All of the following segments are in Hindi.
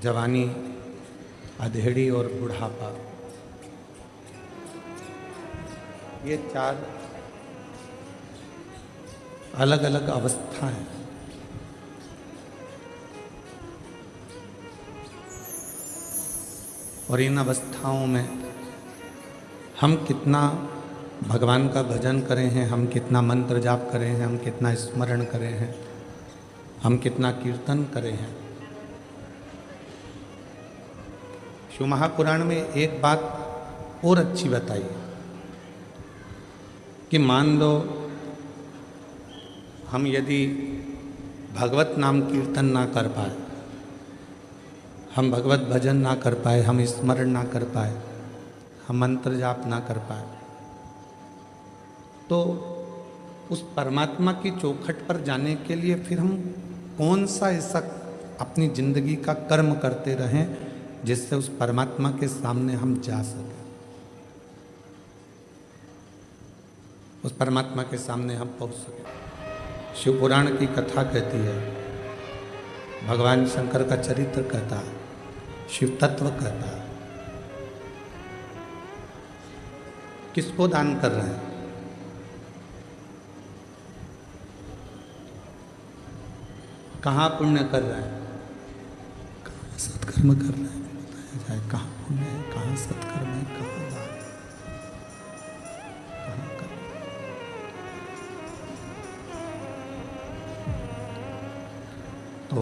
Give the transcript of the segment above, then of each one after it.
जवानी, अधेड़ी और बुढ़ापा, ये चार अलग अलग अवस्था हैं। और इन अवस्थाओं में हम कितना भगवान का भजन करें हैं, हम कितना मंत्र जाप करें हैं, हम कितना स्मरण करें हैं, हम कितना कीर्तन करें हैं। शिव महापुराण में एक बात और अच्छी बताई है कि मान लो हम यदि भगवत नाम कीर्तन ना कर पाए, हम भगवत भजन ना कर पाए, हम स्मरण ना कर पाए, हम मंत्र जाप ना कर पाए, तो उस परमात्मा की चौखट पर जाने के लिए फिर हम कौन सा ऐसा अपनी जिंदगी का कर्म करते रहें जिससे उस परमात्मा के सामने हम जा सकें, उस परमात्मा के सामने हम पहुंच सकें। शिव पुराण की कथा कहती है, भगवान शंकर का चरित्र कहता है, शिव तत्व कहता है। किसको दान कर रहे हैं? कहाँ पुण्य कर रहे हैं, कहाँ सत्कर्म कर रहे हैं, बताया जाए कहाँ पुण्य है, कहाँ सत्कर्म है, कहाँ दान है, कहाँ कर्म। तो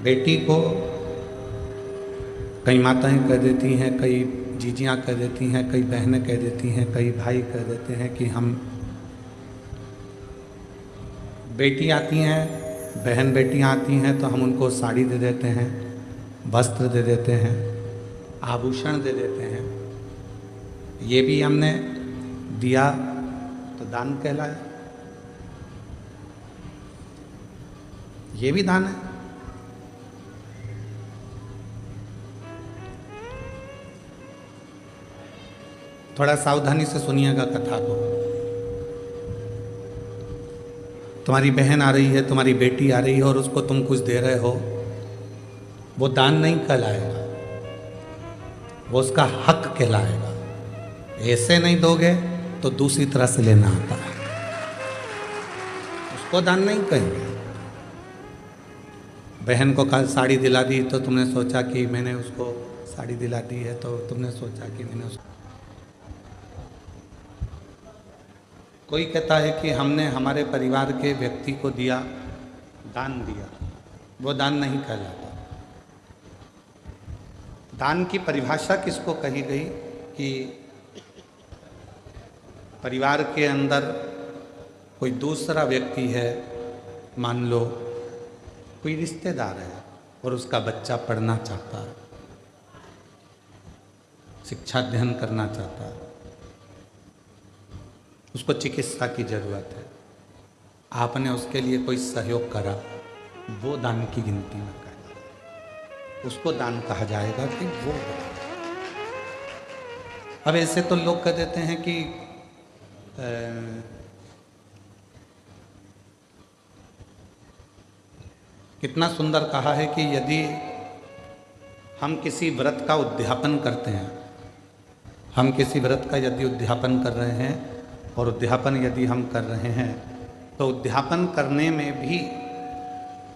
बेटी को कई माताएं कह देती हैं, कई जीजियाँ कह देती हैं, कई बहनें कह देती हैं, कई भाई कह देते हैं कि हम, बेटी आती हैं, बहन बेटियाँ आती हैं तो हम उनको साड़ी दे देते हैं, वस्त्र दे देते हैं, आभूषण दे देते हैं। ये भी हमने दिया तो दान कहलाए, ये भी दान है। थोड़ा सावधानी से सुनिएगा कथा को। तुम्हारी बहन आ रही है, तुम्हारी बेटी आ रही है और उसको तुम कुछ दे रहे हो, वो दान नहीं कहलाएगा, वो उसका हक कहलाएगा। ऐसे नहीं दोगे तो दूसरी तरह से लेना आता है, उसको दान नहीं कहेंगे। बहन को कल साड़ी दिला दी तो तुमने सोचा कि मैंने उसको साड़ी दिला दी है, तो तुमने सोचा कि मैंने उसको, कोई कहता है कि हमने हमारे परिवार के व्यक्ति को दिया, दान दिया, वो दान नहीं कहलाता। दान की परिभाषा किसको कही गई कि परिवार के अंदर कोई दूसरा व्यक्ति है, मान लो कोई रिश्तेदार है और उसका बच्चा पढ़ना चाहता है, शिक्षा अध्ययन करना चाहता है, उसको चिकित्सा की जरूरत है, आपने उसके लिए कोई सहयोग करा, वो दान की गिनती में कहलाएगा, उसको दान कहा जाएगा कि वो। अब ऐसे तो लोग कह देते हैं कि कितना सुंदर कहा है कि यदि हम किसी व्रत का उद्यापन करते हैं, हम किसी व्रत का यदि उद्यापन कर रहे हैं और उद्यापन यदि हम कर रहे हैं तो उद्यापन करने में भी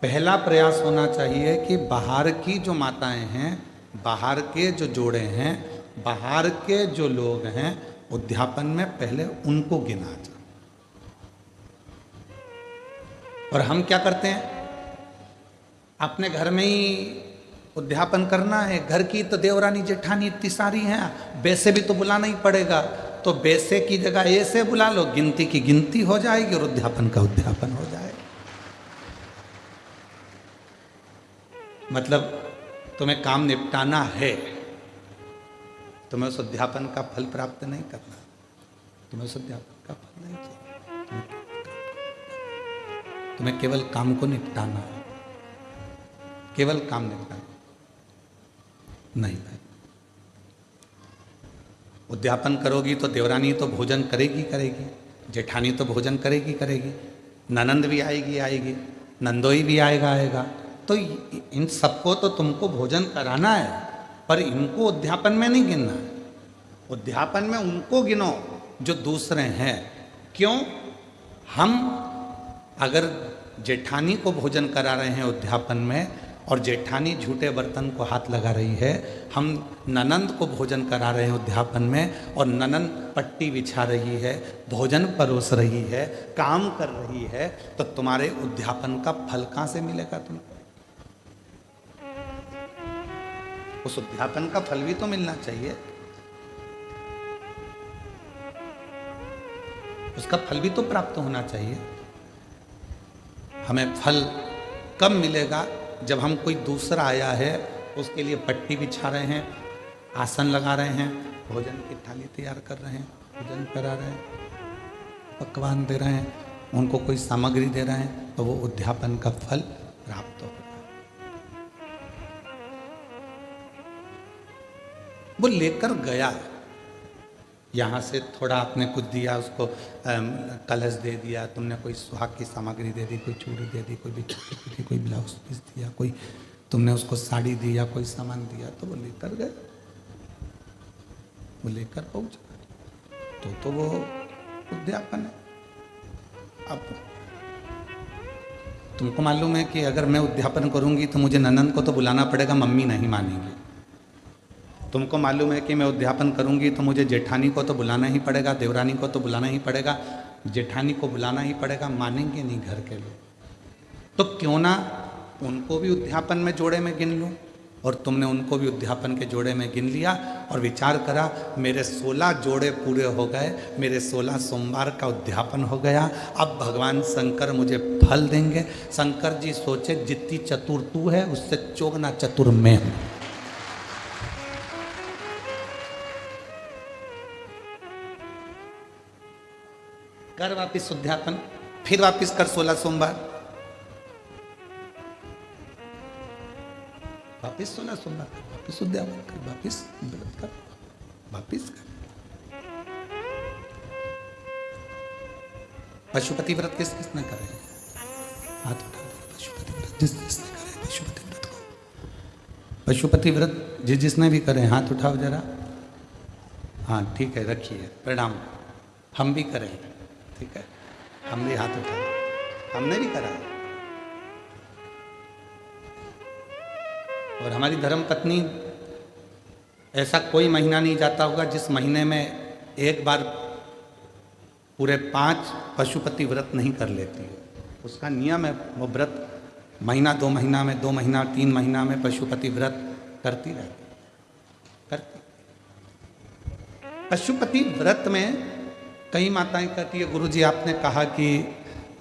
पहला प्रयास होना चाहिए कि बाहर की जो माताएं हैं, बाहर के जो जोड़े हैं, बाहर के जो लोग हैं, उद्यापन में पहले उनको गिना जाए। और हम क्या करते हैं, अपने घर में ही उद्यापन करना है, घर की तो देवरानी जेठानी इतनी सारी हैं, वैसे भी तो बुलाना ही पड़ेगा, तो वैसे की जगह ऐसे बुला लो, गिनती की गिनती हो जाएगी और उद्यापन का उद्यापन हो जाएगा। मतलब तुम्हें काम निपटाना है, तुम्हें उस उद्यापन का फल प्राप्त नहीं करना, तुम्हें उस उद्यापन का फल नहीं चाहिए, तुम्हें केवल काम को निपटाना है, केवल काम निपटाना नहीं भाई। उद्यापन करोगी तो देवरानी तो भोजन करेगी, जेठानी तो भोजन करेगी, ननंद भी आएगी आएगी, नंदोई भी आएगा। तो इन सबको तो तुमको भोजन कराना है, पर इनको उद्यापन में नहीं गिनना है। उद्यापन में उनको गिनो जो दूसरे हैं। क्यों? हम अगर जेठानी को भोजन करा रहे हैं उद्यापन में, और जेठानी झूठे बर्तन को हाथ लगा रही है, हम ननंद को भोजन करा रहे हैं उद्यापन में, और ननंद पट्टी बिछा रही है, भोजन परोस रही है, काम कर रही है, तो तुम्हारे उद्यापन का फल कहां से मिलेगा तुमको? उस उद्यापन का फल भी तो मिलना चाहिए, उसका फल भी तो प्राप्त होना चाहिए। हमें फल कब मिलेगा? जब हम कोई दूसरा आया है उसके लिए पट्टी बिछा रहे हैं, आसन लगा रहे हैं, भोजन की थाली तैयार कर रहे हैं, भोजन करा रहे हैं, पकवान दे रहे हैं, उनको कोई सामग्री दे रहे हैं, तो वो उद्यापन का फल प्राप्त होगा। वो लेकर गया, यहाँ से थोड़ा आपने कुछ दिया उसको, कलश दे दिया, तुमने कोई सुहाग की सामग्री दे दी, कोई चूड़ी दे दी, कोई बिछी, कोई ब्लाउज पीस दिया, कोई तुमने उसको साड़ी दिया, कोई सामान दिया, तो वो लेकर गए, वो लेकर पहुंचा, तो वो उद्यापन है। अब तुमको मालूम है कि अगर मैं उद्यापन करूंगी तो मुझे ननंद को तो बुलाना पड़ेगा, मम्मी नहीं मानेंगी। तुमको मालूम है कि मैं उद्यापन करूंगी तो मुझे जेठानी को तो बुलाना ही पड़ेगा, देवरानी को तो बुलाना ही पड़ेगा, जेठानी को बुलाना ही पड़ेगा, मानेंगे नहीं घर के लोग। तो क्यों ना उनको भी उद्यापन में जोड़े में गिन लूं, और तुमने उनको भी उद्यापन के जोड़े में गिन लिया, और विचार करा मेरे 16 जोड़े पूरे हो गए, मेरे 16 सोमवार का उद्यापन हो गया। अब भगवान शंकर मुझे फल देंगे। शंकर जी सोचे जितनी चतुर तू है उससे चौगना चतुर मैं हूं। कर वापिस उद्यापन, फिर वापिस कर 16 सोमवार, वापिस 16 सोमवार, वापिस उद्यापन कर, वापिस व्रत कर, वापिस कर। पशुपति व्रत किस किसने करे? हाथ उठा दो। पशुपति व्रत जिस जिसने करे पशुपति व्रत को, पशुपति व्रत जिस जिसने भी करे हाथ उठाओ जरा। हाँ ठीक है, रखिए, प्रणाम। हम भी करें, ठीक है, हम भी हाथ उठाए, हमने भी करा। और हमारी धर्म पत्नी, ऐसा कोई महीना नहीं जाता होगा जिस महीने में एक बार पूरे 5 पशुपति व्रत नहीं कर लेती है। उसका नियम है, वो व्रत महीना 2 महीना में, 2 महीना 3 महीना में पशुपति व्रत करती रहती, करती। पशुपति व्रत में कई माताएं कहती है, गुरुजी आपने कहा कि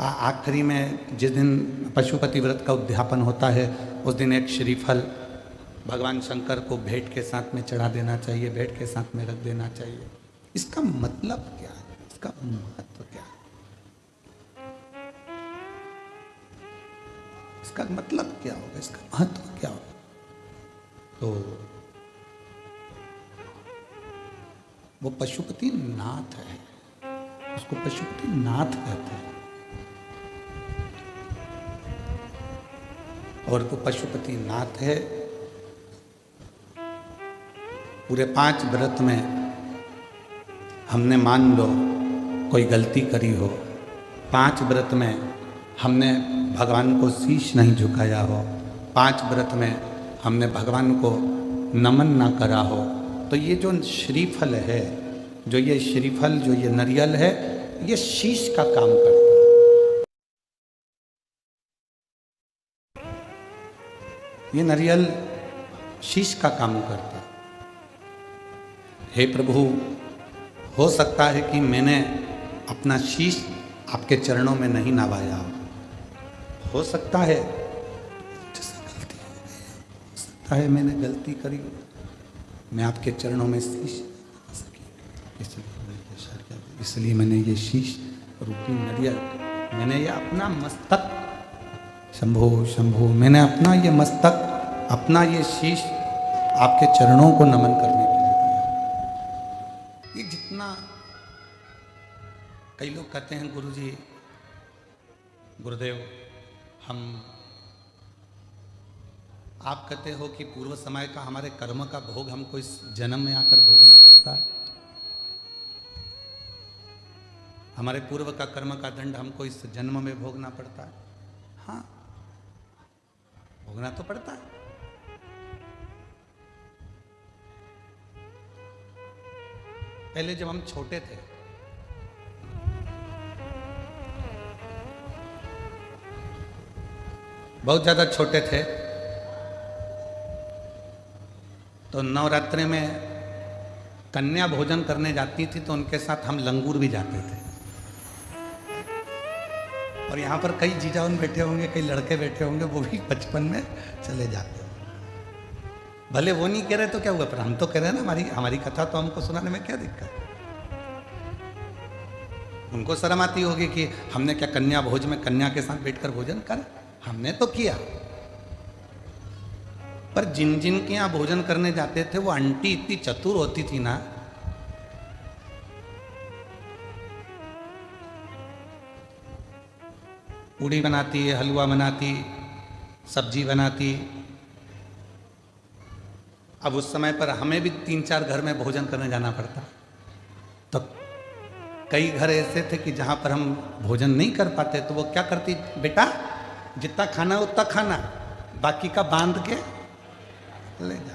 आखिरी में जिस दिन पशुपति व्रत का उद्यापन होता है उस दिन एक श्रीफल भगवान शंकर को भेंट के साथ में चढ़ा देना चाहिए, भेंट के साथ में रख देना चाहिए। इसका मतलब क्या है? इसका महत्व क्या है? इसका मतलब क्या होगा? इसका महत्व क्या होगा? तो वो पशुपति नाथ है, उसको पशुपति नाथ कहते हैं। और वो पशुपति नाथ है। पूरे 5 व्रत में हमने मान लो कोई गलती करी हो, 5 व्रत में हमने भगवान को शीश नहीं झुकाया हो, 5 व्रत में हमने भगवान को नमन ना करा हो, तो ये जो श्रीफल है, जो ये श्रीफल, जो ये नारियल है, ये शीश का काम करता है। ये नारियल शीश का काम करता है। हे प्रभु, हो सकता है कि मैंने अपना शीश आपके चरणों में नहीं नवाया, हो सकता है जैसे गलती हो गई, हो सकता है मैंने गलती करी, मैं आपके चरणों में शीश इसलिए मैंने ये शीश रूपी नारियल, मैंने ये अपना मस्तक, शंभो शंभो, मैंने अपना ये मस्तक, अपना ये शीश आपके चरणों को नमन करने के लिए दिया। ये जितना, कई लोग कहते हैं गुरुजी गुरुदेव, हम आप कहते हो कि पूर्व समय का हमारे कर्म का भोग हमको इस जन्म में आकर भोगना पड़ता है। हमारे पूर्व का कर्म का दंड हमको इस जन्म में भोगना पड़ता है। हाँ, भोगना तो पड़ता है। पहले जब हम छोटे थे, बहुत ज्यादा छोटे थे, तो नवरात्रि में कन्या भोजन करने जाती थी तो उनके साथ हम लंगूर भी जाते थे। और यहाँ पर कई जीजाउन बैठे होंगे, कई लड़के बैठे होंगे, वो भी बचपन में चले जाते होंगे। भले वो नहीं कह रहे तो क्या हुआ, पर हम तो कह रहे हैं ना, हमारी कथा तो हमको सुनाने में क्या दिक्कत। उनको शर्म आती होगी कि हमने क्या कन्या भोज में कन्या के साथ बैठकर भोजन कर, हमने तो किया। पर जिन जिन के यहाँ भोजन करने जाते थे वो आंटी इतनी चतुर होती थी ना, पूड़ी बनाती, हलवा बनाती, सब्जी बनाती। अब उस समय पर हमें भी 3-4 घर में भोजन करने जाना पड़ता, तो कई घर ऐसे थे कि जहाँ पर हम भोजन नहीं कर पाते तो वो क्या करती, बेटा जितना खाना उतना खाना, बाकी का बांध के ले जा।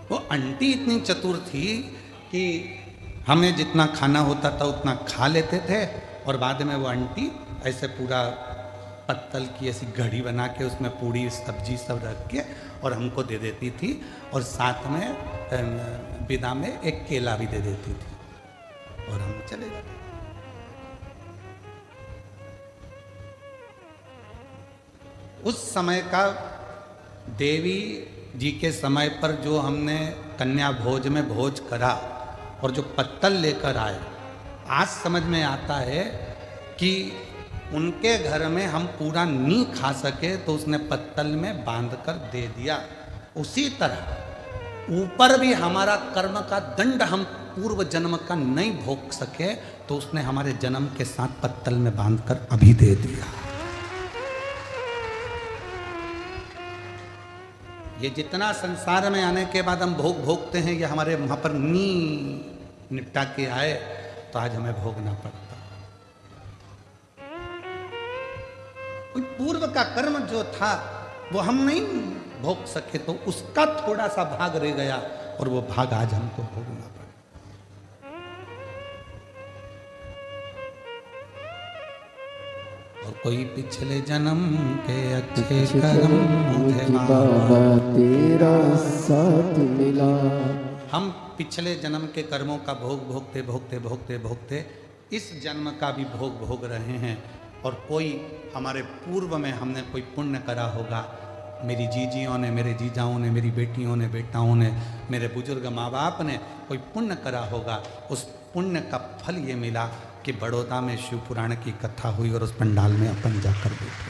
वो आंटी इतनी चतुर थी कि हमें जितना खाना होता था उतना खा लेते थे, और बाद में वो आंटी ऐसे पूरा पत्तल की ऐसी घड़ी बना के उसमें पूड़ी सब्जी सब रख के और हमको दे देती थी, और साथ में विदा में एक केला भी दे देती थी, और हम चले जाते। उस समय का देवी जी के समय पर जो हमने कन्या भोज में भोज करा और जो पत्तल लेकर आए, आज समझ में आता है कि उनके घर में हम पूरा नहीं खा सके तो उसने पत्तल में बांध कर दे दिया। उसी तरह ऊपर भी हमारा कर्म का दंड हम पूर्व जन्म का नहीं भोग सके तो उसने हमारे जन्म के साथ पत्तल में बांध कर अभी दे दिया। ये जितना संसार में आने के बाद हम भोग भोगते हैं, ये हमारे वहां पर नी निपटा के आए तो आज हमें भोगना पड़ता। कोई पूर्व का कर्म जो था वो हम नहीं भोग सके तो उसका थोड़ा सा भाग रह गया, और वो भाग आज हमको भोगना पड़ा। और कोई पिछले जन्म के अच्छे कर्म बाबा तेरा साथ मिला। हम पिछले जन्म के कर्मों का भोग भोगते भोगते भोगते भोगते इस जन्म का भी भोग भोग रहे हैं। और कोई हमारे पूर्व में हमने कोई पुण्य करा होगा, मेरी जीजियों ने, मेरे जीजाओं ने, मेरी बेटियों ने, बेटाओं ने, मेरे बुजुर्ग माँ बाप ने कोई पुण्य करा होगा। उस पुण्य का फल ये मिला कि बड़ौदा में शिव पुराण की कथा हुई और उस पंडाल में अपन जाकर बैठे।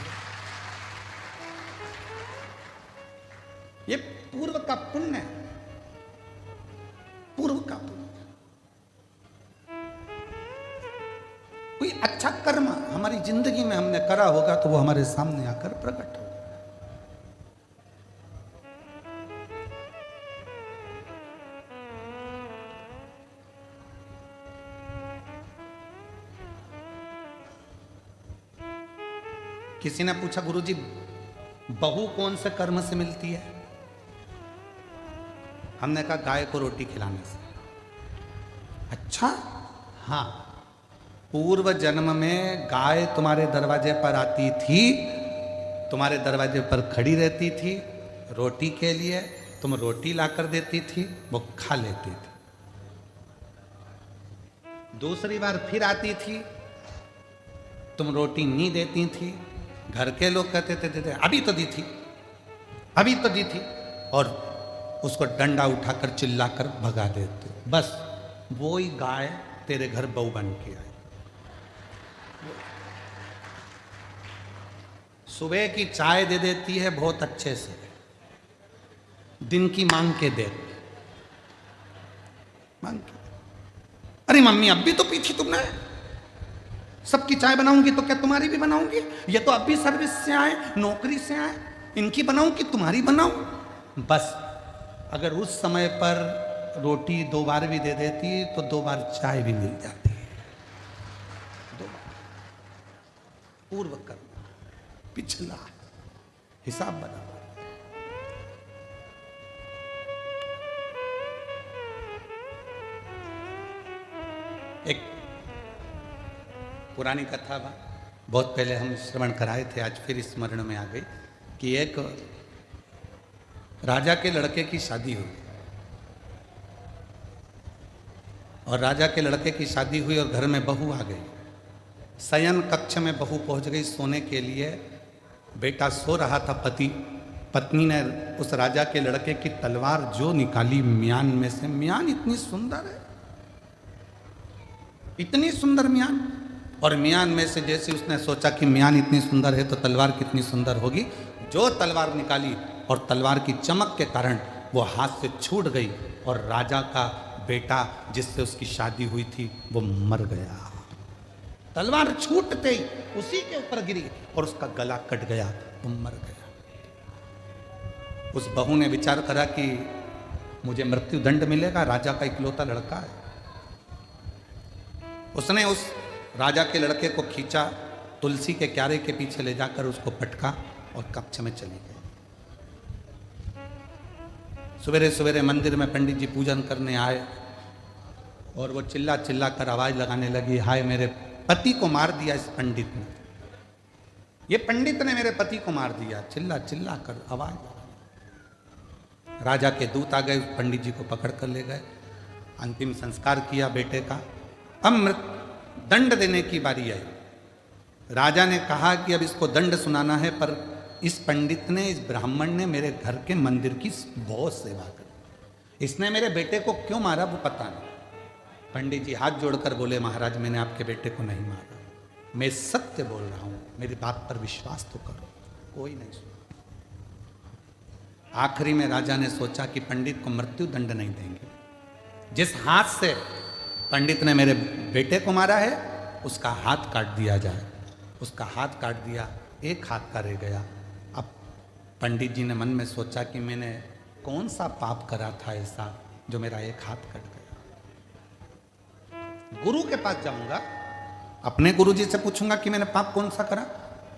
ये पूर्व का पुण्य है, पूर्व का पुण्य। कोई अच्छा कर्म हमारी जिंदगी में हमने करा होगा तो वो हमारे सामने आकर प्रकट होगा। किसी ने पूछा, गुरुजी बहू कौन से कर्म से मिलती है? हमने कहा गाय को रोटी खिलाने से। अच्छा, हाँ, पूर्व जन्म में गाय तुम्हारे दरवाजे पर आती थी, तुम्हारे दरवाजे पर खड़ी रहती थी रोटी के लिए, तुम रोटी लाकर देती थी, वो खा लेती थी। दूसरी बार फिर आती थी, तुम रोटी नहीं देती थी, घर के लोग कहते थे अभी तो दी थी, अभी तो दी थी, और उसको डंडा उठाकर चिल्लाकर भगा देते। बस वो ही गाय तेरे घर बहू बन के आई। सुबह की चाय दे देती है बहुत अच्छे से, दिन की मांग के दे, मांग के, अरे मम्मी अब भी तो पी थी तुमने, सबकी चाय बनाऊंगी तो क्या तुम्हारी भी बनाऊंगी? ये तो अब भी सर्विस से आए, नौकरी से आए, इनकी बनाऊं कि तुम्हारी बनाऊं? बस अगर उस समय पर रोटी 2 बार भी दे देती तो 2 बार चाय भी मिल जाती। 2 बार पूर्व कर्म, पिछला हिसाब बना। एक पुरानी कथा बहुत पहले हम श्रवण कराए थे, आज फिर स्मरण में आ गई कि एक राजा के लड़के की शादी हुई और राजा के लड़के की शादी हुई और घर में बहू आ गई। शयन कक्ष में बहू पहुंच गई सोने के लिए। बेटा सो रहा था, पत्नी ने उस राजा के लड़के की तलवार जो निकाली म्यान में से। म्यान इतनी सुंदर है, इतनी सुंदर म्यान, और म्यान में से जैसे उसने सोचा कि म्यान इतनी सुंदर है तो तलवार कितनी सुंदर होगी, जो तलवार निकाली और तलवार की चमक के कारण वो हाथ से छूट गई और राजा का बेटा जिससे उसकी शादी हुई थी वो मर गया। तलवार छूटते ही उसी के ऊपर गिरी और उसका गला कट गया, वो मर गया। उस बहू ने विचार करा कि मुझे मृत्यु दंड मिलेगा, राजा का इकलौता लड़का है। उसने उस राजा के लड़के को खींचा, तुलसी के क्यारे के पीछे ले जाकर उसको पटका और कक्ष में चली गई। सवेरे सवेरे मंदिर में पंडित जी पूजन करने आए और वो चिल्ला चिल्ला कर आवाज लगाने लगी, हाय मेरे पति को मार दिया इस पंडित ने, ये पंडित ने मेरे पति को मार दिया। चिल्ला चिल्ला कर आवाज लगा। राजा के दूत आ गए, पंडित जी को पकड़ कर ले गए, अंतिम संस्कार किया बेटे का। अब दंड देने की बारी आई। राजा ने कहा कि अब इसको दंड सुनाना है, पर इस पंडित ने, इस ब्राह्मण ने मेरे घर के मंदिर की बहुत सेवा करी, इसने मेरे बेटे को क्यों मारा वो पता नहीं। पंडित जी हाथ जोड़कर बोले, महाराज मैंने आपके बेटे को नहीं मारा, मैं सत्य बोल रहा हूं, मेरी बात पर विश्वास तो करो। कोई नहीं सुना। आखिरी में राजा ने सोचा कि पंडित को मृत्यु दंड नहीं देंगे, जिस हाथ से पंडित ने मेरे बेटे को मारा है उसका हाथ काट दिया जाए। उसका हाथ काट दिया, एक हाथ का रह गया। अब पंडित जी ने मन में सोचा कि मैंने कौन सा पाप करा था ऐसा जो मेरा एक हाथ कट गया। गुरु के पास जाऊंगा, अपने गुरु जी से पूछूंगा कि मैंने पाप कौन सा करा।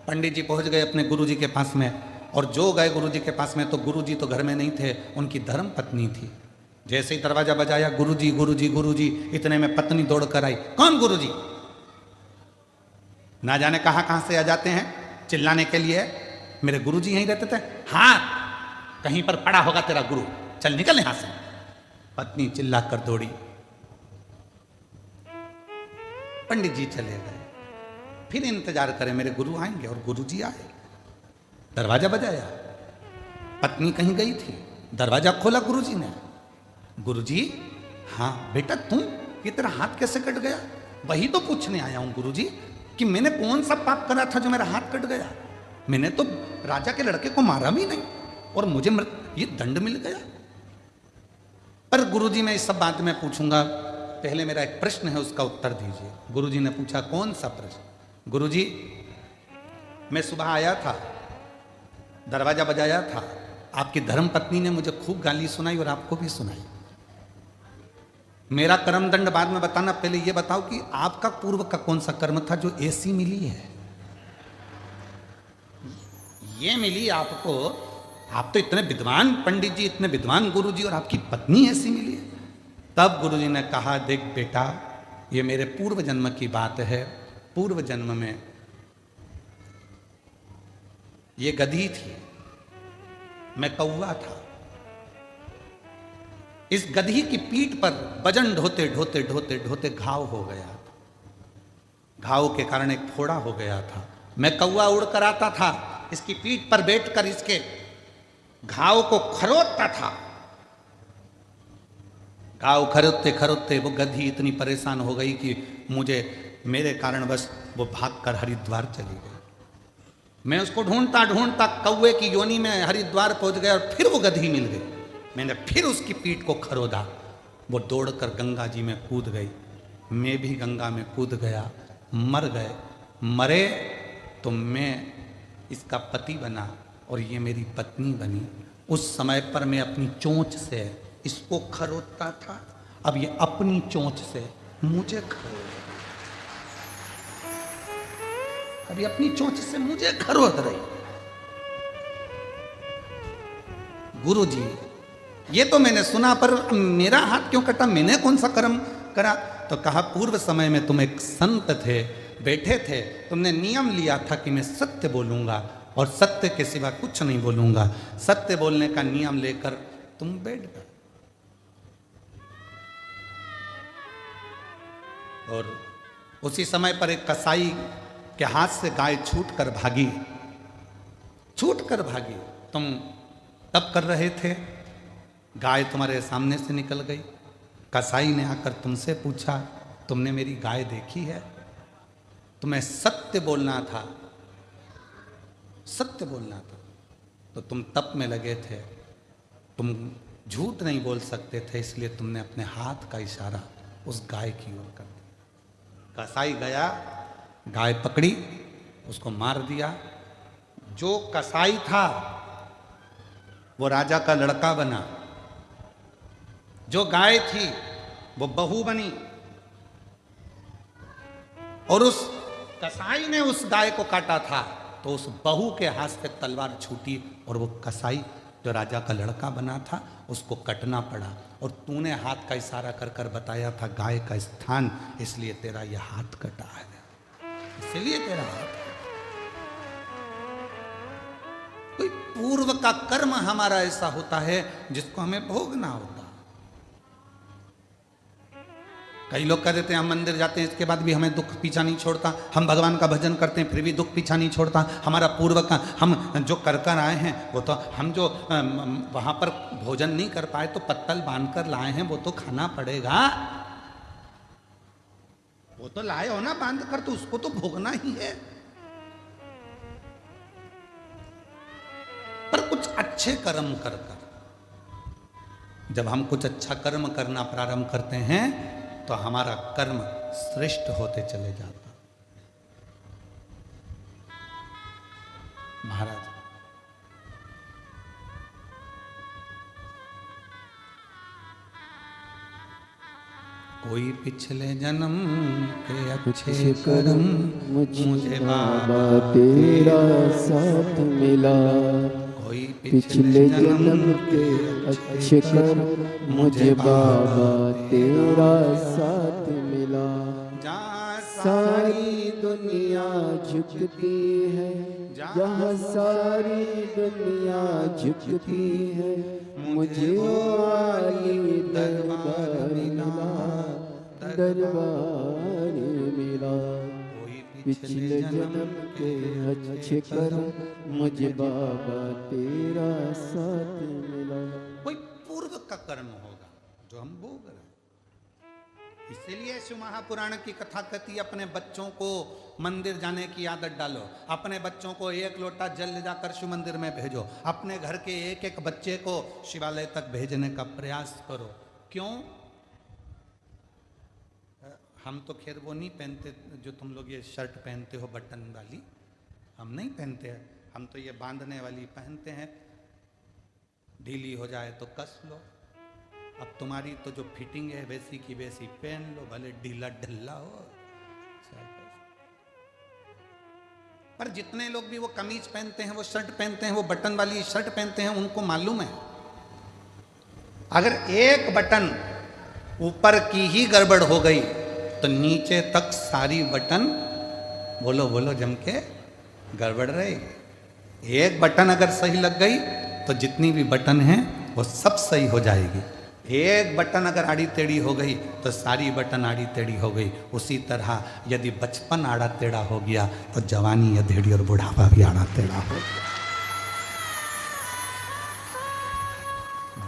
पंडित जी पहुंच गए अपने गुरु जी के पास में, और जो गए गुरु जी के पास में तो गुरु जी तो घर में नहीं थे, उनकी धर्म पत्नी थी। जैसे ही दरवाजा बजाया, गुरुजी गुरुजी गुरुजी, इतने में पत्नी दौड़ कर आई। कौन गुरुजी? ना जाने कहां से आ जाते हैं चिल्लाने के लिए। मेरे गुरुजी यहीं रहते थे। हाँ, कहीं पर पड़ा होगा तेरा गुरु, चल निकल यहां से। पत्नी चिल्ला कर दौड़ी। पंडित जी चले गए। फिर इंतजार करें मेरे गुरु आएंगे, और गुरुजी आए। दरवाजा बजाया, पत्नी कहीं गई थी, दरवाजा खोला गुरुजी ने। गुरुजी, हाँ बेटा तुम, ये तेरा हाथ कैसे कट गया? वही तो पूछने आया हूं गुरुजी कि मैंने कौन सा पाप करा था जो मेरा हाथ कट गया। मैंने तो राजा के लड़के को मारा भी नहीं और मुझे ये दंड मिल गया। पर गुरुजी मैं इस सब बात में पूछूंगा, पहले मेरा एक प्रश्न है उसका उत्तर दीजिए। गुरुजी ने पूछा, कौन सा प्रश्न? गुरुजी, मैं सुबह आया था, दरवाजा बजाया था, आपकी धर्म पत्नी ने मुझे खूब गाली सुनाई और आपको भी सुनाई। मेरा कर्म दंड बाद में बताना, पहले ये बताओ कि आपका पूर्व का कौन सा कर्म था जो ऐसी मिली है? ये मिली आपको, आप तो इतने विद्वान पंडित जी, इतने विद्वान गुरुजी, और आपकी पत्नी ऐसी मिली है। तब गुरुजी ने कहा, देख बेटा, ये मेरे पूर्व जन्म की बात है। पूर्व जन्म में ये गधी थी, मैं कौवा था। इस गधी की पीठ पर वजन ढोते ढोते ढोते ढोते घाव हो गया था। घाव के कारण एक फोड़ा हो गया था। मैं कौवा उड़कर आता था, इसकी पीठ पर बैठकर इसके घाव को खरोदता था। घाव खरोदते खरोदते वो गधी इतनी परेशान हो गई कि मुझे, मेरे कारण बस वो भागकर हरिद्वार चली गई। मैं उसको ढूंढता ढूंढता कौवे की योनि में हरिद्वार पहुंच गया और फिर वो गधी मिल गई। मैंने फिर उसकी पीठ को खरोदा, वो दौड़कर गंगा जी में कूद गई। मैं भी गंगा में कूद गया। मर गए, मरे तो मैं इसका पति बना और ये मेरी पत्नी बनी। उस समय पर मैं अपनी चोंच से इसको खरोदता था, अब ये अपनी चोंच से मुझे खरोद, अभी अपनी चोंच से मुझे खरोद रही। गुरु जी ये तो मैंने सुना, पर मेरा हाथ क्यों कटा, मैंने कौन सा कर्म करा? तो कहा पूर्व समय में तुम एक संत थे, बैठे थे, तुमने नियम लिया था कि मैं सत्य बोलूंगा और सत्य के सिवा कुछ नहीं बोलूंगा। सत्य बोलने का नियम लेकर तुम बैठ गए और उसी समय पर एक कसाई के हाथ से गाय छूट कर भागी, छूट कर भागी। तुम तप कर रहे थे, गाय तुम्हारे सामने से निकल गई। कसाई ने आकर तुमसे पूछा, तुमने मेरी गाय देखी है? तुम्हें सत्य बोलना था, सत्य बोलना था, तो तुम तप में लगे थे, तुम झूठ नहीं बोल सकते थे, इसलिए तुमने अपने हाथ का इशारा उस गाय की ओर कर दिया। कसाई गया, गाय पकड़ी, उसको मार दिया। जो कसाई था वो राजा का लड़का बना, जो गाय थी वो बहू बनी, और उस कसाई ने उस गाय को काटा था तो उस बहू के हाथ से तलवार छूटी और वो कसाई जो राजा का लड़का बना था उसको कटना पड़ा। और तूने हाथ का इशारा कर कर बताया था गाय का स्थान, इसलिए तेरा यह हाथ कटा है, इसलिए तेरा हाथ। कोई पूर्व का कर्म हमारा ऐसा होता है जिसको हमें भोगना होता। कई लोग कह देते हैं हम मंदिर जाते हैं इसके बाद भी हमें दुख पीछा नहीं छोड़ता, हम भगवान का भजन करते हैं फिर भी दुख पीछा नहीं छोड़ता। हमारा पूर्व का हम जो कर कर आए हैं वो तो, हम जो वहां पर भोजन नहीं कर पाए तो पत्तल बांध कर लाए हैं वो तो खाना पड़ेगा, वो तो लाए हो ना बांध कर, तो उसको तो भोगना ही है। पर कुछ अच्छे कर्म कर कर, जब हम कुछ अच्छा कर्म करना प्रारंभ करते हैं तो हमारा कर्म श्रेष्ठ होते चले जाता। महाराज कोई पिछले जन्म के अच्छे कर्म मुझे बाबा तेरा साथ मिला, कोई पिछले जन्म के अच्छे कर्म मुझे बाबा तेरा साथ मिला। जहाँ सारी दुनिया झुकती है, जहाँ सारी दुनिया झुकती है, मुझे वाली दरबार मिला, दरबार मिला। पिछले जन्म के अच्छे कर्म मुझे बाबा तेरा साथ मिला। कोई पूर्व का कर्म होगा जो हम भोग रहे हैं। इसीलिए शिव महापुराण की कथा कहती, अपने बच्चों को मंदिर जाने की आदत डालो, अपने बच्चों को एक लोटा जल ले जाकर शिव मंदिर में भेजो, अपने घर के एक एक बच्चे को शिवालय तक भेजने का प्रयास करो। क्यों? हम तो खैर वो नहीं पहनते जो तुम लोग ये शर्ट पहनते हो बटन वाली, हम नहीं पहनते हैं, हम तो ये बांधने वाली पहनते हैं, ढीली हो जाए तो कस लो। अब तुम्हारी तो जो फिटिंग है वैसी की वैसी पहन लो, भले ढीला ढिल्ला हो। पर जितने लोग भी वो कमीज पहनते हैं, वो शर्ट पहनते हैं, वो बटन वाली शर्ट पहनते हैं, उनको मालूम है अगर एक बटन ऊपर की ही गड़बड़ हो गई तो नीचे तक सारी बटन बोलो बोलो जम के गड़बड़ रहेगी। एक बटन अगर सही लग गई तो जितनी भी बटन हैं वो सब सही हो जाएगी। एक बटन अगर आड़ी टेढ़ी हो गई तो सारी बटन आड़ी टेढ़ी हो गई। उसी तरह यदि बचपन आड़ा टेढ़ा हो गया तो जवानी अधेड़ी और बुढ़ापा भी आड़ा टेढ़ा हो गया।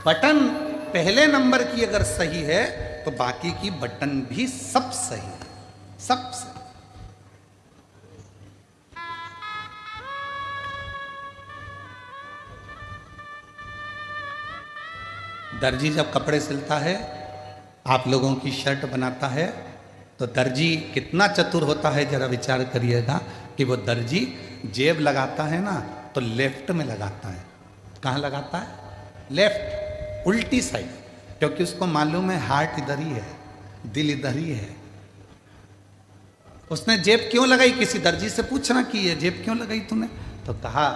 बटन पहले नंबर की अगर सही है तो बाकी की बटन भी सब सही है, सब सही। दर्जी जब कपड़े सिलता है, आप लोगों की शर्ट बनाता है, तो दर्जी कितना चतुर होता है, जरा विचार करिएगा कि वो दर्जी जेब लगाता है ना तो लेफ्ट में लगाता है। कहाँ लगाता है? लेफ्ट, उल्टी साइड, क्योंकि उसको मालूम है हार्ट इधर ही है, दिल इधर ही है। उसने जेब क्यों लगाई? किसी दर्जी से पूछना कि ये जेब क्यों लगाई तूने? तो कहा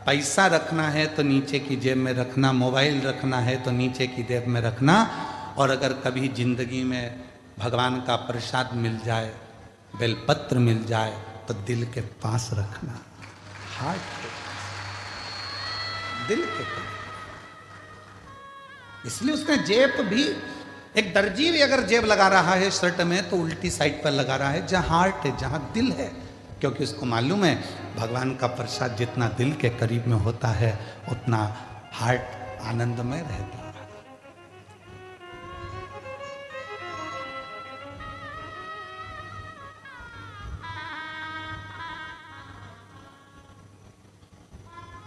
पैसा रखना है तो नीचे की जेब में रखना, मोबाइल रखना है तो नीचे की जेब में रखना, और अगर कभी जिंदगी में भगवान का प्रसाद मिल जाए, बेलपत्र मिल जाए, तो दिल के पास रखना, हार्ट के पास, दिल के पास। इसलिए उसने जेब भी, एक दर्जी भी अगर जेब लगा रहा है शर्ट में तो उल्टी साइड पर लगा रहा है जहां हार्ट है, जहां दिल है, क्योंकि उसको मालूम है भगवान का प्रसाद जितना दिल के करीब में होता है उतना हार्ट आनंदमय रहता है।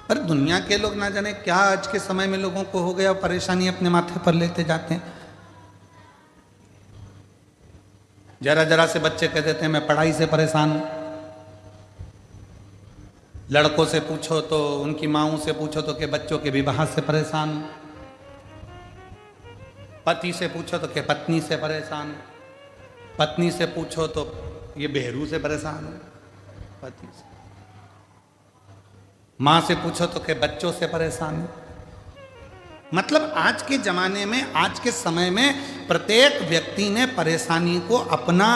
पर दुनिया के लोग ना जाने क्या आज के समय में लोगों को हो गया, परेशानी अपने माथे पर लेते जाते हैं। जरा जरा से बच्चे कह देते हैं मैं पढ़ाई से परेशान हूं। लड़कों से पूछो तो, उनकी माओं से पूछो तो कि बच्चों के विवाह से परेशान हूं। पति से पूछो तो कि पत्नी से परेशान हूं। पत्नी से पूछो तो ये बेहरू से परेशान हूं, पति से। मां से पूछो तो कि बच्चों से परेशान हूं। मतलब आज के जमाने में, आज के समय में प्रत्येक व्यक्ति ने परेशानी को अपना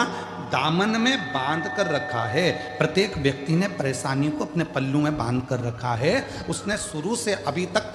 दामन में बांध कर रखा है। प्रत्येक व्यक्ति ने परेशानी को अपने पल्लू में बांध कर रखा है। उसने शुरू से अभी तक,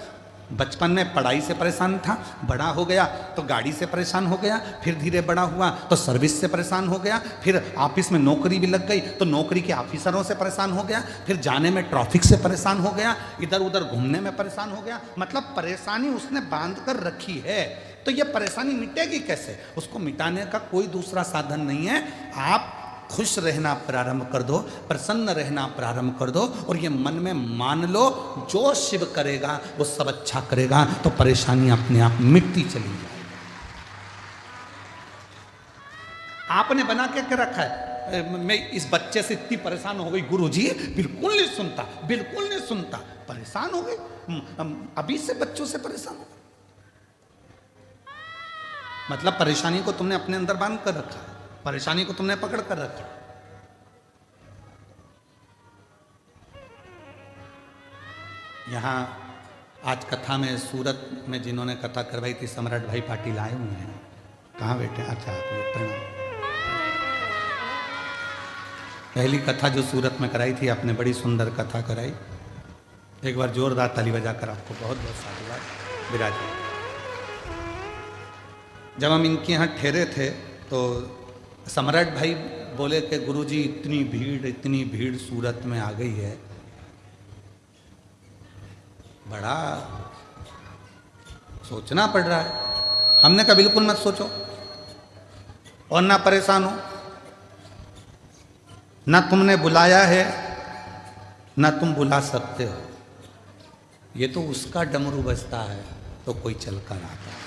बचपन में पढ़ाई से परेशान था, बड़ा हो गया तो गाड़ी से परेशान हो गया, फिर धीरे बड़ा हुआ तो सर्विस से परेशान हो गया, फिर ऑफिस में नौकरी भी लग गई तो नौकरी के ऑफिसरों से परेशान हो गया, फिर जाने में ट्रैफिक से परेशान हो गया, इधर उधर घूमने में परेशान हो गया। मतलब परेशानी उसने बांध कर रखी है। तो ये परेशानी मिटेगी कैसे? उसको मिटाने का कोई दूसरा साधन नहीं है। आप खुश रहना प्रारंभ कर दो, प्रसन्न रहना प्रारंभ कर दो, और ये मन में मान लो जो शिव करेगा वो सब अच्छा करेगा, तो परेशानी अपने आप मिटती चली जाएगी। आपने बना के रखा है, मैं इस बच्चे से इतनी परेशान हो गई गुरुजी, बिल्कुल नहीं सुनता, बिल्कुल नहीं सुनता, परेशान हो गई, अभी से बच्चों से परेशान हो गए। मतलब परेशानी को तुमने अपने अंदर बांध कर रखा है, परेशानी को तुमने पकड़ कर रखा। यहां आज कथा में, सूरत में जिन्होंने कथा करवाई थी, सम्राट भाई पाटिल आए हुए हैं। कहाँ बैठे? अच्छा, आप लोग प्रणाम। पहली कथा जो सूरत में कराई थी आपने, बड़ी सुंदर कथा कराई। एक बार जोरदार ताली बजाकर आपको बहुत बहुत साधुवाद। विराज, जब हम इनके यहाँ ठहरे थे तो सम्राट भाई बोले कि गुरुजी इतनी भीड़ सूरत में आ गई है, बड़ा सोचना पड़ रहा है। हमने कहा बिल्कुल मत सोचो और ना परेशान हो, ना तुमने बुलाया है ना तुम बुला सकते हो। ये तो उसका डमरू बजता है तो कोई चल कर आता है।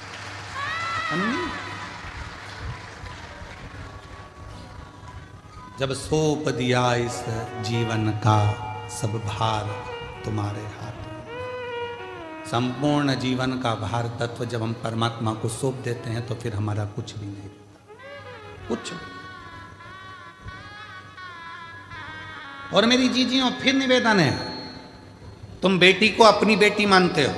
जब सौंप दिया इस जीवन का सब भार तुम्हारे हाथ में। संपूर्ण जीवन का भार तत्व जब हम परमात्मा को सौंप देते हैं तो फिर हमारा कुछ भी नहीं, कुछ। और मेरी जीजियों, फिर निवेदन है, तुम बेटी को अपनी बेटी मानते हो,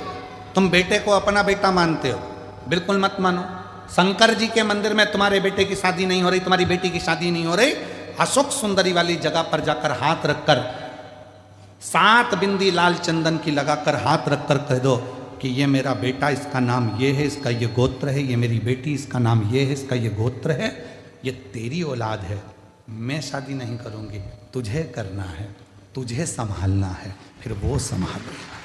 तुम बेटे को अपना बेटा मानते हो, बिल्कुल मत मानो। शंकर जी के मंदिर में तुम्हारे बेटे की शादी नहीं हो रही, तुम्हारी बेटी की शादी नहीं हो रही, अशोक सुंदरी वाली जगह पर जाकर हाथ रखकर 7 बिंदी लाल चंदन की लगाकर हाथ रखकर कह दो कि ये मेरा बेटा, इसका नाम ये है, इसका ये गोत्र है, ये मेरी बेटी, इसका नाम ये है, इसका ये गोत्र है, ये तेरी औलाद है, मैं शादी नहीं करूंगी, तुझे करना है, तुझे संभालना है, फिर वो संभालेगा।